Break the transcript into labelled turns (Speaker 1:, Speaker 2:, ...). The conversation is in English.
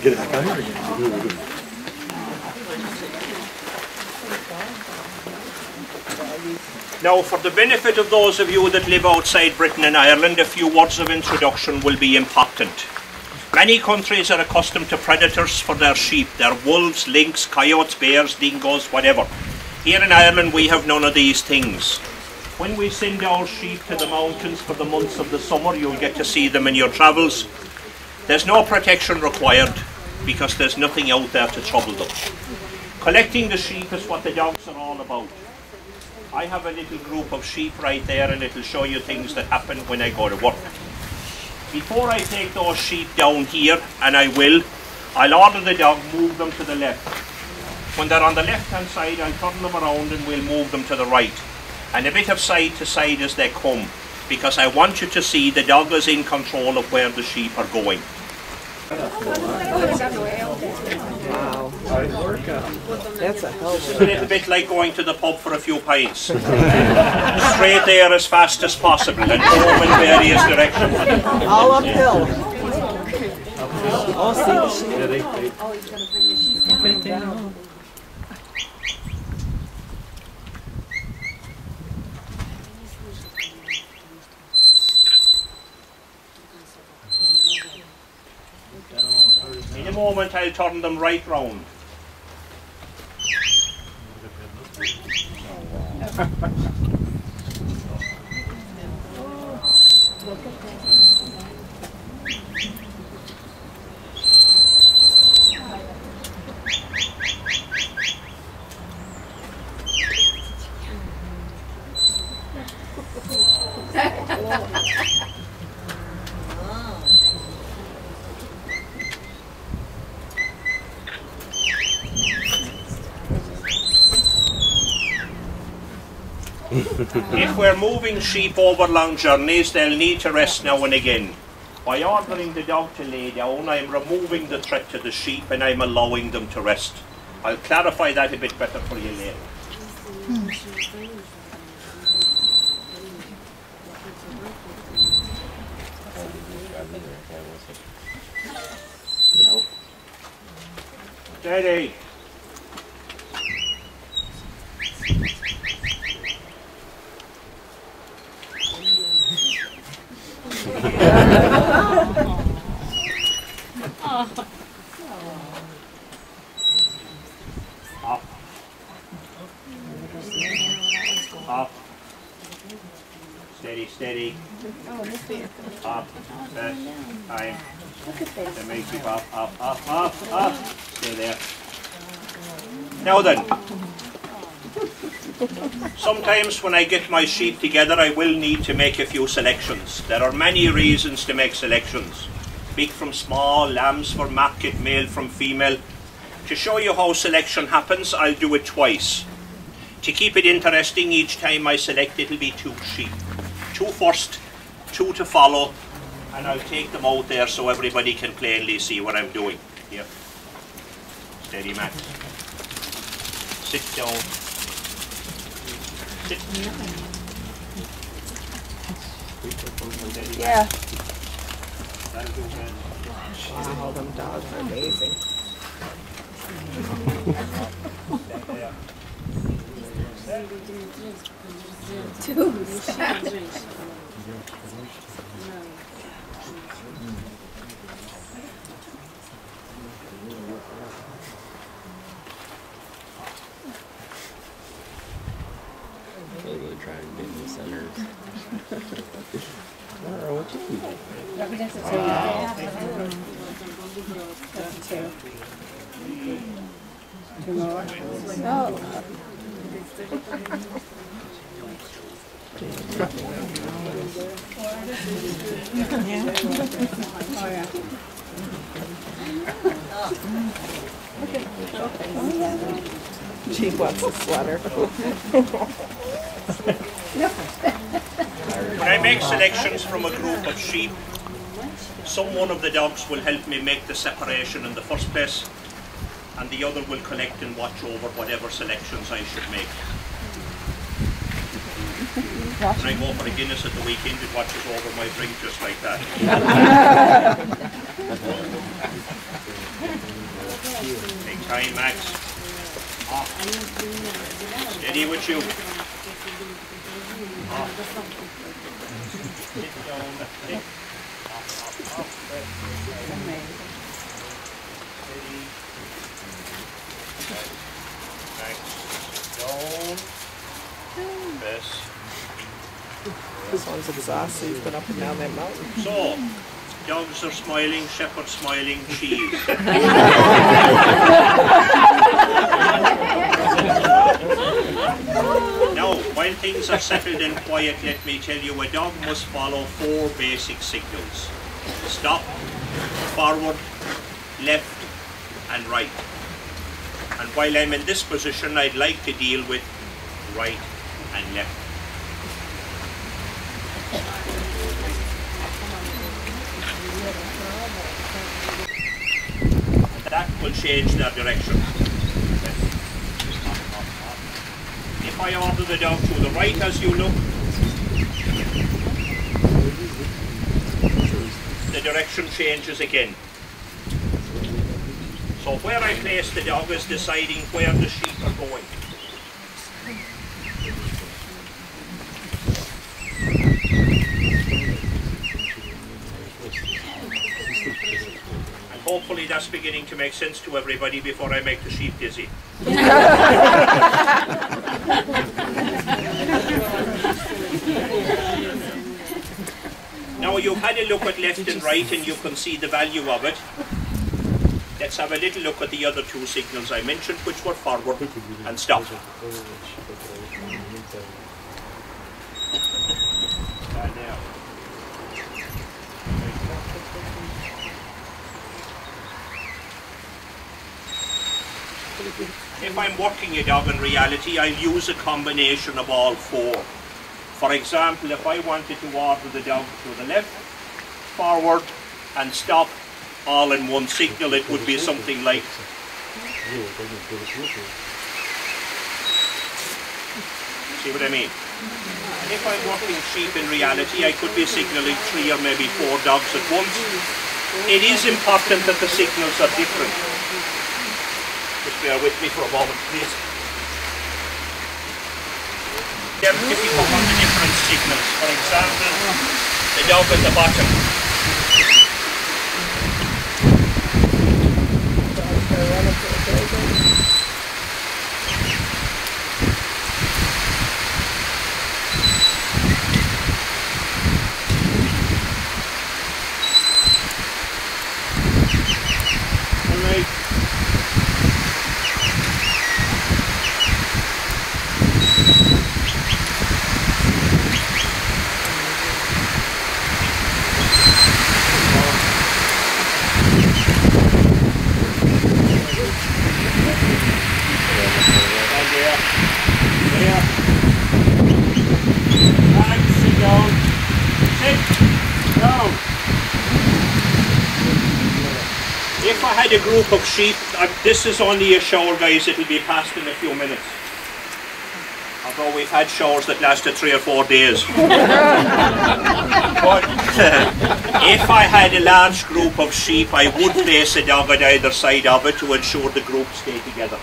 Speaker 1: Get it back on here again.
Speaker 2: Now, for the benefit of those of you that live outside Britain and Ireland, a few words of introduction will be important. Many countries are accustomed to predators for their sheep. They're wolves, lynx, coyotes, bears, dingoes, whatever. Here in Ireland we have none of these things. When we send our sheep to the mountains for the months of the summer, you'll get to see them in your travels. There's no protection required because there's nothing out there to trouble them. Collecting the sheep is what the dogs are all about. I have a little group of sheep right there, and it'll show you things that happen when I go to work. Before I take those sheep down here, and I'll order the dog move them to the left. When they're on the left hand side, I'll turn them around and we'll move them to the right. And a bit of side to side as they come, because I want you to see the dog is in control of where the sheep are going.
Speaker 3: Wow. That's a hell of
Speaker 2: It's a little bit like going to the pub for a few pints. Straight there as fast as possible and home in various directions.
Speaker 3: all uphill. Oh, see the sheep.
Speaker 4: Oh, he's going to bring the sheep down.
Speaker 2: In a moment I'll turn them right round. If we're moving sheep over long journeys, they'll need to rest now and again. By ordering the dog to lay down, I'm removing the threat to the sheep and I'm allowing them to rest. I'll clarify that a bit better for you later.
Speaker 3: Nope.
Speaker 2: Steady. Up. Up. Steady, steady. Up. Best. Time. Then make you up, up. Stay there. Now then. Sometimes when I get my sheep together, I will need to make a few selections. There are many reasons to make selections. Big from small, lambs for market, male from female. To show you how selection happens, I'll do it twice. To keep it interesting, each time I select it'll be 2 sheep. 2 first, 2 to follow, and I'll take them out there so everybody can plainly see what I'm doing. Here. Steady, Max. Sit down. Sit.
Speaker 3: Yeah.
Speaker 2: That'll do, man.
Speaker 3: Wow, them dogs are amazing.
Speaker 5: Really try and get in the center.
Speaker 1: What you eat?
Speaker 3: Two more. Oh. She wants a sweater.
Speaker 2: When I make selections from a group of sheep, one of the dogs will help me make the separation in the first place, and the other will collect and watch over whatever selections I should make. When I go for a Guinness at the weekend, it watches over my drink just like that. Take time, Max. Steady with you. Sit down. Sit. Up. Steady. Max. Down. Press.
Speaker 3: This one's exhausted. He's been up and down that mountain.
Speaker 2: So, dogs are smiling, shepherd smiling, cheese. Now, while things are settled and quiet, let me tell you, a dog must follow 4 basic signals. Stop, forward, left, and right. And while I'm in this position, I'd like to deal with right and left. That will change their direction. If I order the dog to the right as you look, the direction changes again. So where I place the dog is deciding where the sheep are going. And hopefully that's beginning to make sense to everybody before I make the sheep dizzy. Now you've had a look at left and right and you can see the value of it. Let's have a little look at the other 2 signals I mentioned, which were forward and stop. Stand there. If I'm working a dog in reality, I'll use a combination of all 4. For example, if I wanted to order the dog to the left, forward and stop all in one signal, it would be something like see what I mean? And if I'm working sheep in reality, I could be signalling 3 or maybe 4 dogs at once. It is important that the signals are different. Just bear with me for a moment, please. They're difficult on the different signals. For example, the dog at the bottom. If I had a group of sheep, this is only a shower, guys, it'll be past in a few minutes. Although we've had showers that lasted 3 or 4 days. But if I had a large group of sheep, I would place a dog at either side of it to ensure the group stay together.